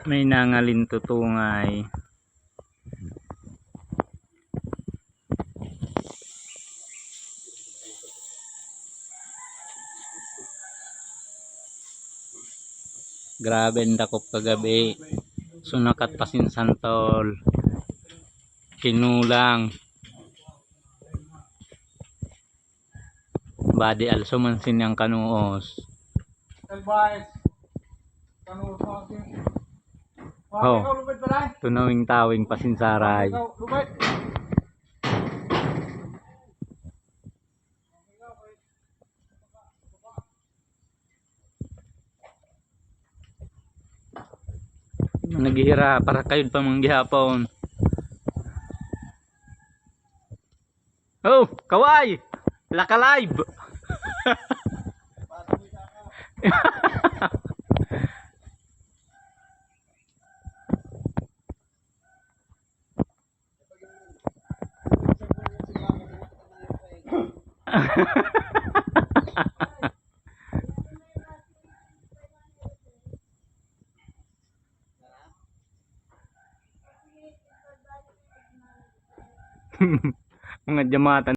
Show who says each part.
Speaker 1: May nangalin tutungay. Grabe ang dakop kagabi. Sunakat pasinsan tol. Kinulang. Badi also mansin yang kanuos. Oh, tunawing tawing pasinsaray. Naghihira para kayo pa manggihapon. Oh, kaway! Laka live! Mga jamatan.